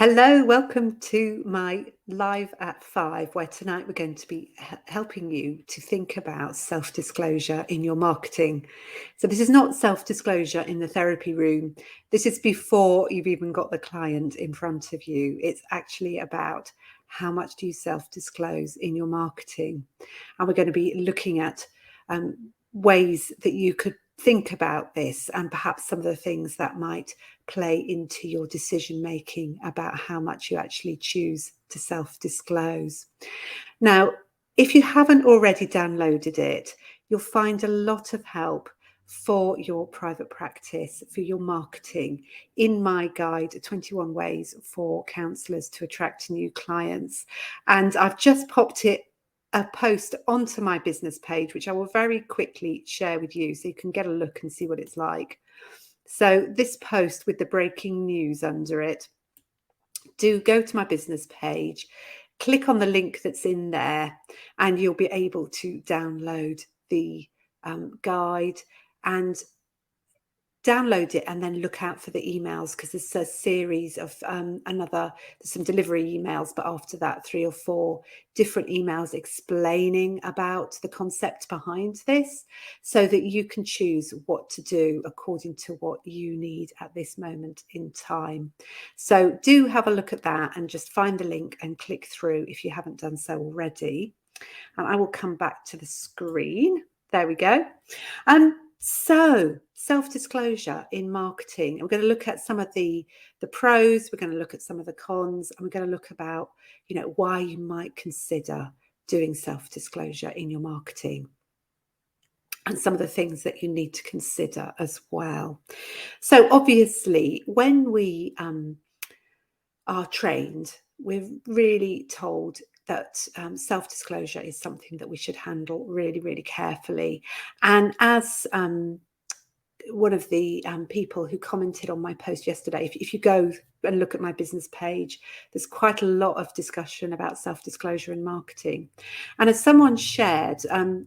Hello, welcome to my live at 5, where tonight we're going to be helping you to think about self-disclosure in your marketing. So this is not self-disclosure in the therapy room. This is before you've even got the client in front of you. It's actually about how much do you self-disclose in your marketing. And we're going to be looking at ways that you could think about this and perhaps some of the things that might play into your decision making about how much you actually choose to self-disclose. Now, if you haven't already downloaded it, you'll find a lot of help for your private practice, for your marketing, in my guide, 21 Ways for Counsellors to Attract New Clients. And I've just popped a post onto my business page, which I will very quickly share with you so you can get a look and see what it's like. So this post with the breaking news under it, do go to my business page, click on the link that's in there, and you'll be able to download the guide and download it and then look out for the emails, because there's a series of there's some delivery emails, but after that 3 or 4 different emails explaining about the concept behind this, so that you can choose what to do according to what you need at this moment in time. So do have a look at that and just find the link and click through if you haven't done so already. And I will come back to the screen. There we go. So self-disclosure in marketing. We're going to look at some of the pros, we're going to look at some of the cons, and we're going to look about, why you might consider doing self-disclosure in your marketing, and some of the things that you need to consider as well. So obviously, when we are trained, we're really told that self-disclosure is something that we should handle really, really carefully. And as one of the people who commented on my post yesterday, if you go and look at my business page, there's quite a lot of discussion about self-disclosure in marketing. And as someone shared,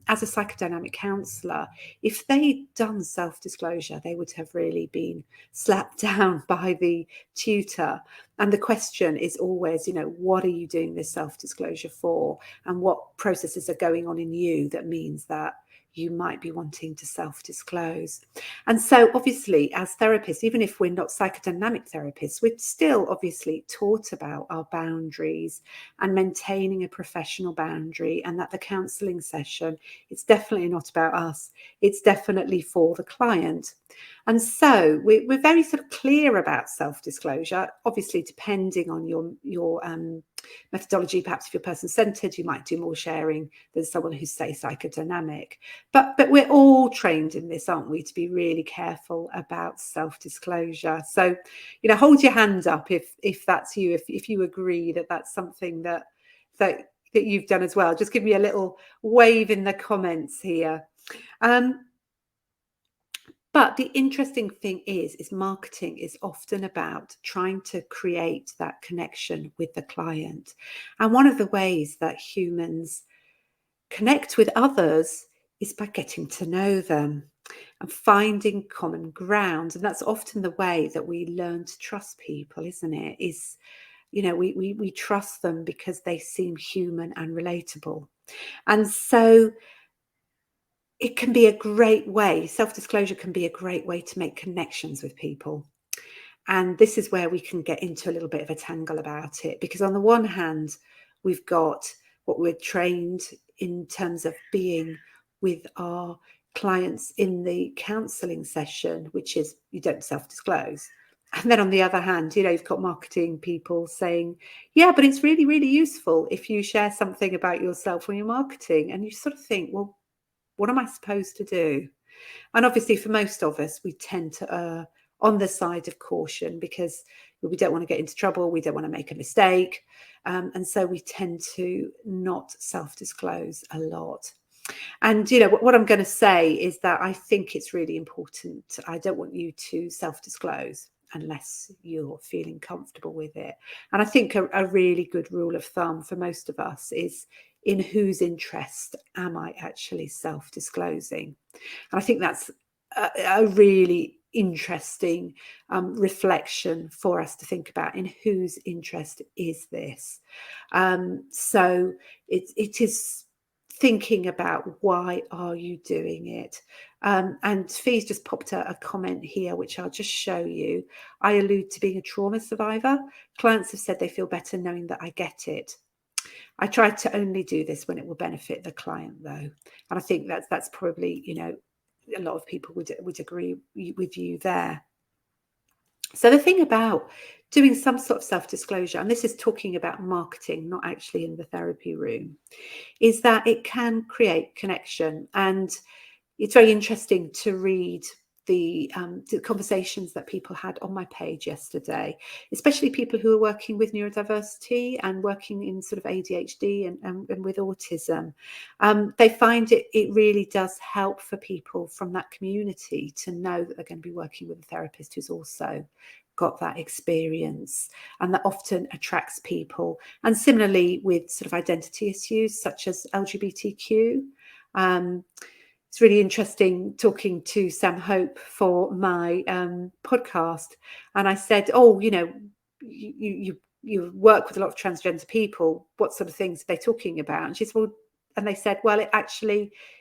as a psychodynamic counsellor, if they'd done self-disclosure, they would have really been slapped down by the tutor. And the question is always, what are you doing this self-disclosure for? And what processes are going on in you that means that you might be wanting to self-disclose. And so obviously as therapists, even if we're not psychodynamic therapists, we're still obviously taught about our boundaries and maintaining a professional boundary, and that the counselling session, it's definitely not about us, it's definitely for the client. And so we're very sort of clear about self-disclosure, obviously depending on your methodology. Perhaps if you're person-centered, you might do more sharing than someone who's, say, psychodynamic. But we're all trained in this, aren't we, to be really careful about self-disclosure. So, hold your hand up if that's you, if you agree that that's something that you've done as well. Just give me a little wave in the comments here. But the interesting thing is marketing is often about trying to create that connection with the client. And one of the ways that humans connect with others is by getting to know them and finding common ground. And that's often the way that we learn to trust people, isn't it? We trust them because they seem human and relatable. And so it can be a great way, self-disclosure can be a great way to make connections with people. And this is where we can get into a little bit of a tangle about it, because on the one hand, we've got what we're trained in terms of being with our clients in the counselling session, which is you don't self-disclose. And then on the other hand, you've got marketing people saying, yeah, but it's really, really useful if you share something about yourself when you're marketing. And you sort of think, well, what am I supposed to do? And obviously for most of us, we tend to err on the side of caution because we don't want to get into trouble. We don't want to make a mistake. And so we tend to not self-disclose a lot. And, what I'm going to say is that I think it's really important. I don't want you to self-disclose unless you're feeling comfortable with it. And I think a really good rule of thumb for most of us is, in whose interest am I actually self-disclosing? And I think that's a really interesting reflection for us to think about. In whose interest is this? So it is thinking about, why are you doing it? And Fee's just popped a comment here, which I'll just show you. I allude to being a trauma survivor. Clients have said they feel better knowing that I get it. I try to only do this when it will benefit the client, though. And I think that's probably, you know, a lot of people would agree with you there. So the thing about doing some sort of self-disclosure, and this is talking about marketing, not actually in the therapy room, is that it can create connection. And it's very interesting to read the conversations that people had on my page yesterday, especially people who are working with neurodiversity and working in sort of ADHD and with autism. They find it really does help for people from that community to know that they're going to be working with a therapist who's also got that experience, and that often attracts people. And similarly with sort of identity issues such as LGBTQ. It's really interesting talking to Sam Hope for my podcast, and I said, "Oh, you know, you work with a lot of transgender people. What sort of things are they talking about?" And she said, "Well," and they said, "Well,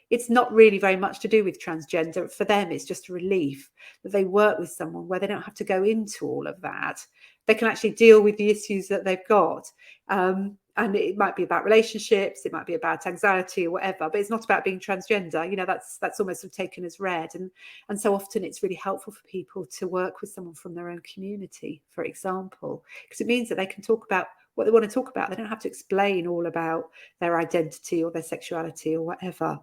it's not really very much to do with transgender. For them, it's just a relief that they work with someone where they don't have to go into all of that. They can actually deal with the issues that they've got." And it might be about relationships, it might be about anxiety or whatever, but it's not about being transgender. You know, that's almost sort of taken as read. And so often it's really helpful for people to work with someone from their own community, for example, because it means that they can talk about what they want to talk about. They don't have to explain all about their identity or their sexuality or whatever.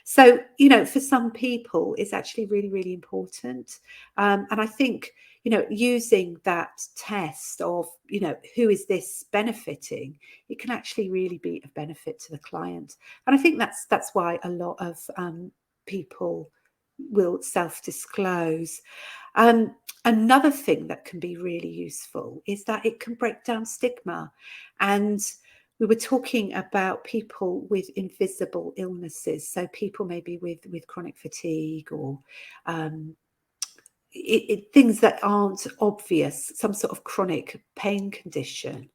So, you know, for some people, it's actually really, really important. And I think, you know, using that test of, you know, who is this benefiting, it can actually really be of benefit to the client. And I think that's why a lot of people will self-disclose. Another thing that can be really useful is that it can break down stigma. And we were talking about people with invisible illnesses, so people maybe with chronic fatigue or things that aren't obvious, some sort of chronic pain condition.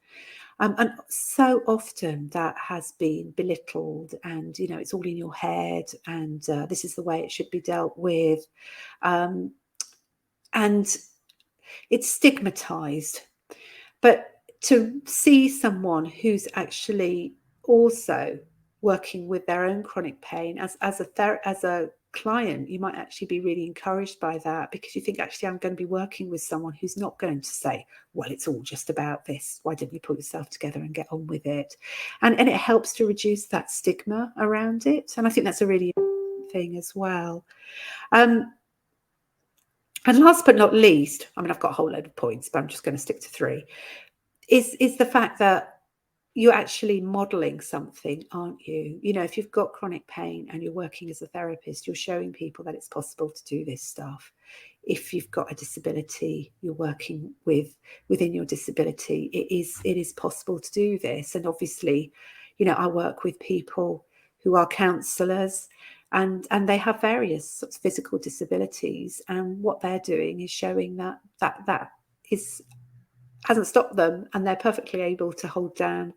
And so often that has been belittled, and, you know, it's all in your head, and this is the way it should be dealt with. And it's stigmatized. But to see someone who's actually also working with their own chronic pain as a client, you might actually be really encouraged by that, because you think, actually, I'm going to be working with someone who's not going to say, well, it's all just about this. Why didn't you put yourself together and get on with it? And it helps to reduce that stigma around it. And I think that's a really important thing as well. And last but not least, I mean, I've got a whole load of points, but I'm just going to stick to 3, is the fact that you're actually modeling something, aren't you? You know, if you've got chronic pain and you're working as a therapist, you're showing people that it's possible to do this stuff. If you've got a disability, you're working within your disability. It is possible to do this. And obviously, you know, I work with people who are counsellors, and they have various sorts of physical disabilities, and what they're doing is showing that hasn't stopped them, and they're perfectly able to hold down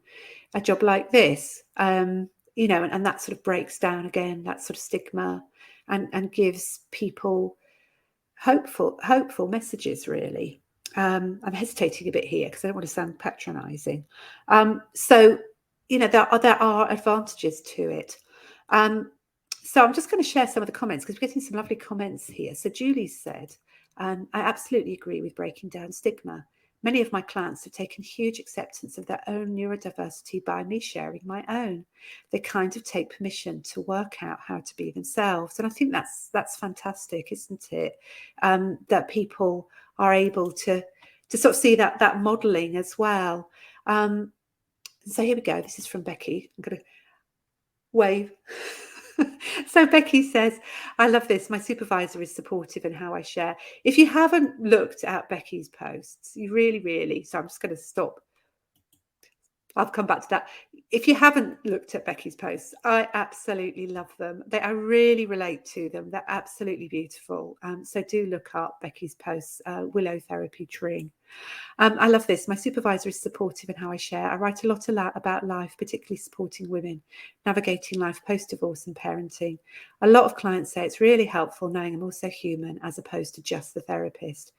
a job like this. You know, and that sort of breaks down again that sort of stigma, and gives people hopeful messages, really. I'm hesitating a bit here because I don't want to sound patronizing. So, you know, there are advantages to it. So I'm just going to share some of the comments, because we're getting some lovely comments here. So Julie said, I absolutely agree with breaking down stigma. Many of my clients have taken huge acceptance of their own neurodiversity by me sharing my own. They kind of take permission to work out how to be themselves. And I think that's fantastic, isn't it? That people are able to sort of see that modelling as well. So here we go. This is from Becky. I'm going to wave. So Becky says, I love this. My supervisor is supportive in how I share. If you haven't looked at Becky's posts, you really, so I'm just going to stop I'll come back to that. If you haven't looked at Becky's posts, I absolutely love them. I really relate to them. They're absolutely beautiful. So do look up Becky's posts, Willow Therapy Tree. I love this. My supervisor is supportive in how I share. I write a lot about life, particularly supporting women, navigating life post-divorce and parenting. A lot of clients say it's really helpful knowing I'm also human as opposed to just the therapist.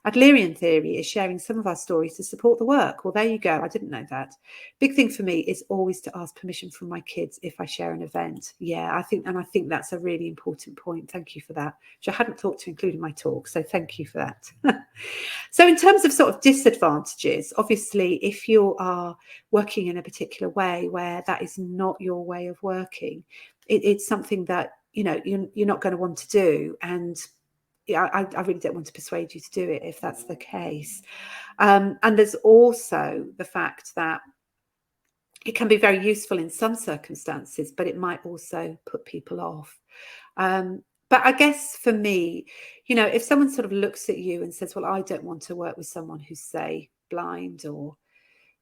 Adlerian theory is sharing some of our stories to support the work. Well, there you go. I didn't know that. Big thing for me is always to ask permission from my kids if I share an event. Yeah, I think that's a really important point. Thank you for that, which I hadn't thought to include in my talk. So thank you for that. So in terms of sort of disadvantages, obviously, if you are working in a particular way where that is not your way of working, it's something that, you're not going to want to do. And yeah, I really don't want to persuade you to do it if that's the case. And there's also the fact that it can be very useful in some circumstances, but it might also put people off. But I guess for me, if someone sort of looks at you and says, well, I don't want to work with someone who's, say, blind, or,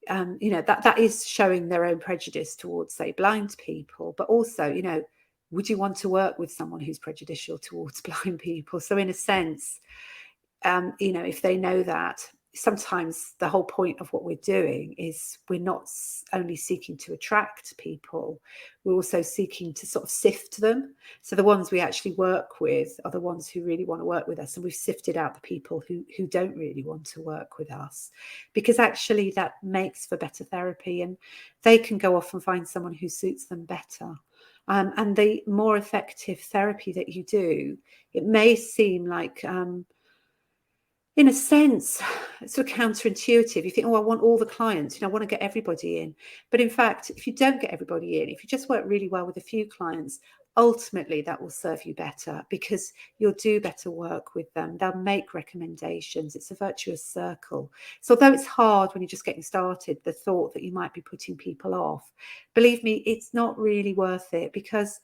that is showing their own prejudice towards, say, blind people. But also, would you want to work with someone who's prejudicial towards blind people? So in a sense, if they know that, sometimes the whole point of what we're doing is we're not only seeking to attract people, we're also seeking to sort of sift them. So the ones we actually work with are the ones who really want to work with us, and we've sifted out the people who don't really want to work with us, because actually that makes for better therapy, and they can go off and find someone who suits them better. And the more effective therapy that you do, it may seem like in a sense, it's sort of counterintuitive. You think, oh, I want all the clients, I want to get everybody in. But in fact, if you don't get everybody in, if you just work really well with a few clients, ultimately that will serve you better, because you'll do better work with them. They'll make recommendations. It's a virtuous circle. So although it's hard when you're just getting started, the thought that you might be putting people off, believe me, it's not really worth it, because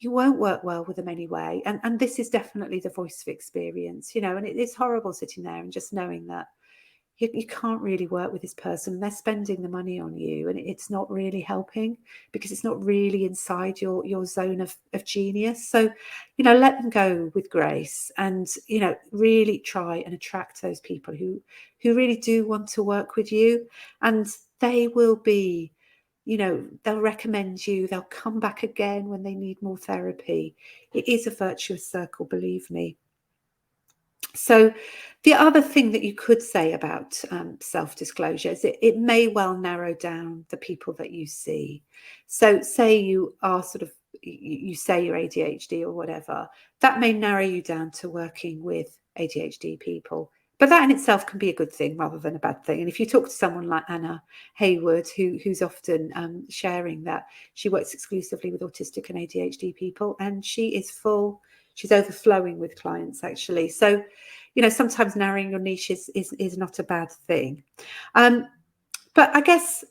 you won't work well with them anyway. And this is definitely the voice of experience, and it is horrible sitting there and just knowing that you can't really work with this person, and they're spending the money on you, and it's not really helping, because it's not really inside your zone of genius. So, let them go with grace, and, really try and attract those people who really do want to work with you, and they will be, they'll recommend you, they'll come back again when they need more therapy. It is a virtuous circle, believe me. So the other thing that you could say about self-disclosure is it may well narrow down the people that you see. So say you are you say you're ADHD or whatever, that may narrow you down to working with ADHD people. But that in itself can be a good thing rather than a bad thing. And if you talk to someone like Anna Hayward, who's often sharing that she works exclusively with autistic and ADHD people, and she's overflowing with clients, actually. So, sometimes narrowing your niche is not a bad thing. But I guess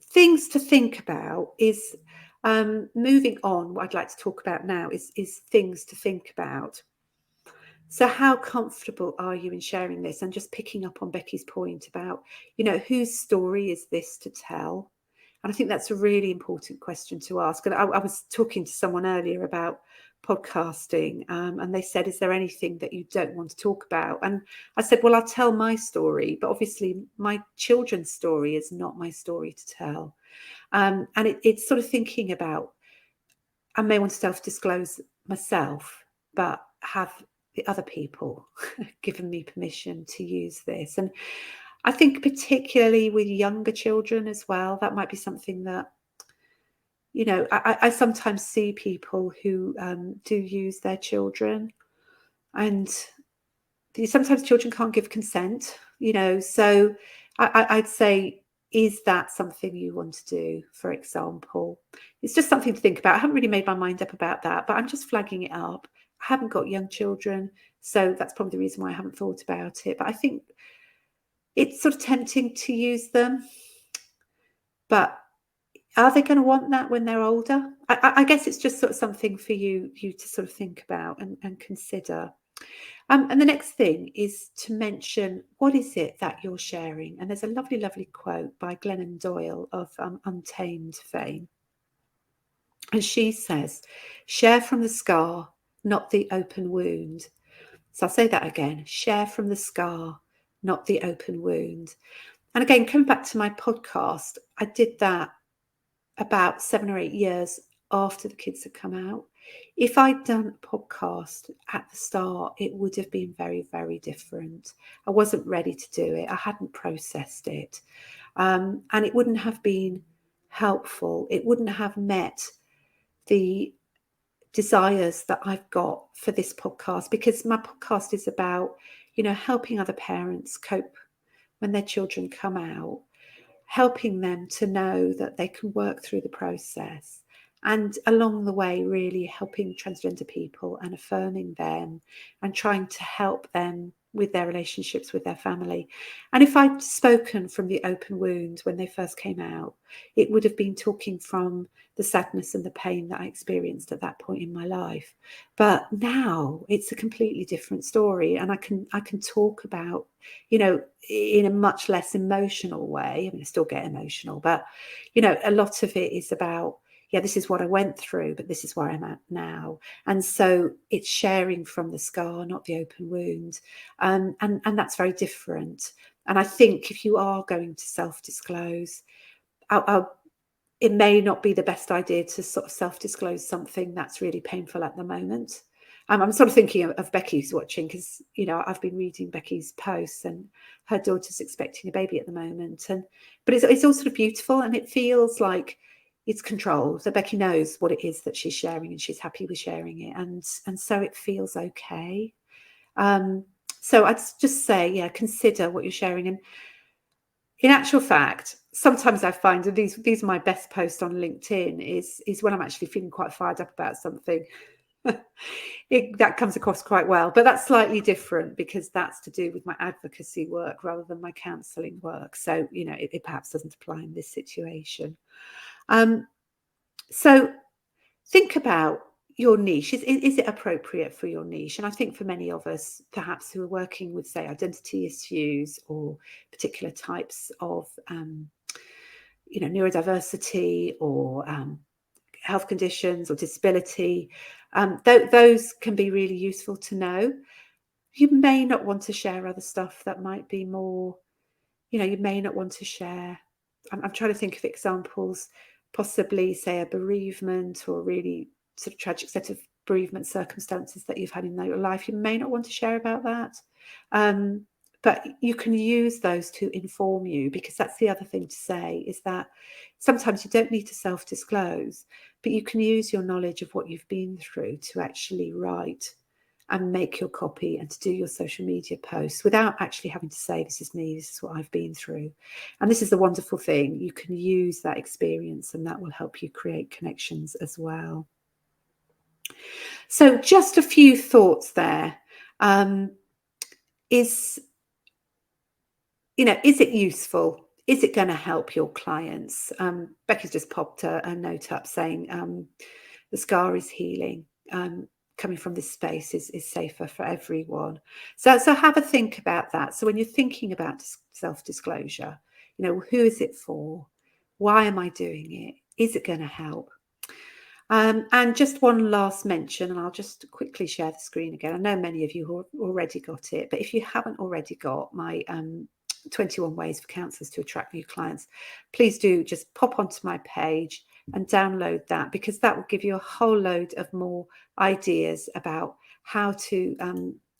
things to think about is, moving on, what I'd like to talk about now is things to think about. So how comfortable are you in sharing this? And just picking up on Becky's point about, whose story is this to tell? And I think that's a really important question to ask. And I was talking to someone earlier about podcasting, and they said, is there anything that you don't want to talk about? And I said, well, I'll tell my story, but obviously my children's story is not my story to tell. And it's sort of thinking about, I may want to self-disclose myself, but have the other people given me permission to use this? And I think particularly with younger children as well, that might be something that, I sometimes see people who do use their children, and sometimes children can't give consent, so I'd say, is that something you want to do, for example? It's just something to think about. I haven't really made my mind up about that, but I'm just flagging it up. I haven't got young children, so that's probably the reason why I haven't thought about it. But I think it's sort of tempting to use them, but are they going to want that when they're older? I guess it's just sort of something for you to sort of think about and consider. And the next thing is to mention, what is it that you're sharing? And there's a lovely, lovely quote by Glennon Doyle of Untamed fame. And she says, share from the scar, not the open wound. So I'll say that again, share from the scar, not the open wound. And again, coming back to my podcast, I did that about 7 or 8 years after the kids had come out. If I'd done a podcast at the start, it would have been very, very different. I wasn't ready to do it. I hadn't processed it. And it wouldn't have been helpful. It wouldn't have met the desires that I've got for this podcast, because my podcast is about, helping other parents cope when their children come out, helping them to know that they can work through the process, and along the way really helping transgender people and affirming them and trying to help them with their relationships with their family. And if I'd spoken from the open wound when they first came out, it would have been talking from the sadness and the pain that I experienced at that point in my life. But now it's a completely different story, and I can talk about, in a much less emotional way. I mean, I still get emotional, but a lot of it is about, this is what I went through, but this is where I'm at now. And so it's sharing from the scar, not the open wound. And that's very different. And I think if you are going to self-disclose, it may not be the best idea to sort of self-disclose something that's really painful at the moment. I'm sort of thinking of Becky who's watching, because, I've been reading Becky's posts, and her daughter's expecting a baby at the moment. But it's all sort of beautiful, and it feels like it's controlled. So Becky knows what it is that she's sharing, and she's happy with sharing it. And so it feels okay. So I'd just say, consider what you're sharing. And in actual fact, sometimes I find, and these are my best posts on LinkedIn, is when I'm actually feeling quite fired up about something. That comes across quite well, but that's slightly different because that's to do with my advocacy work rather than my counselling work. So, it perhaps doesn't apply in this situation. So think about your niche. Is it appropriate for your niche? And I think for many of us, perhaps who are working with, say, identity issues or particular types of, neurodiversity or health conditions or disability, those can be really useful to know. You may not want to share other stuff that might be more, you may not want to share. I'm trying to think of examples, possibly, say, a bereavement or a really sort of tragic set of bereavement circumstances that you've had in your life. You may not want to share about that. But you can use those to inform you, because that's the other thing to say, is that sometimes you don't need to self-disclose, but you can use your knowledge of what you've been through to actually write and make your copy and to do your social media posts without actually having to say, this is me, this is what I've been through. And this is the wonderful thing. You can use that experience, and that will help you create connections as well. So just a few thoughts there. Is it useful? Is it going to help your clients? Becky's just popped a note up saying the scar is healing. Coming from this space is safer for everyone. So have a think about that. So when you're thinking about self-disclosure, who is it for? Why am I doing it? Is it going to help? And just one last mention, and I'll just quickly share the screen again. I know many of you have already got it, but if you haven't already got my 21 ways for counsellors to attract new clients, please do just pop onto my page and download that, because that will give you a whole load of more ideas about how to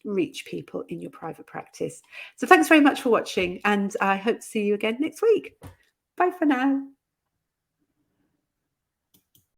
reach people in your private practice. So thanks very much for watching, and I hope to see you again next week. Bye for now.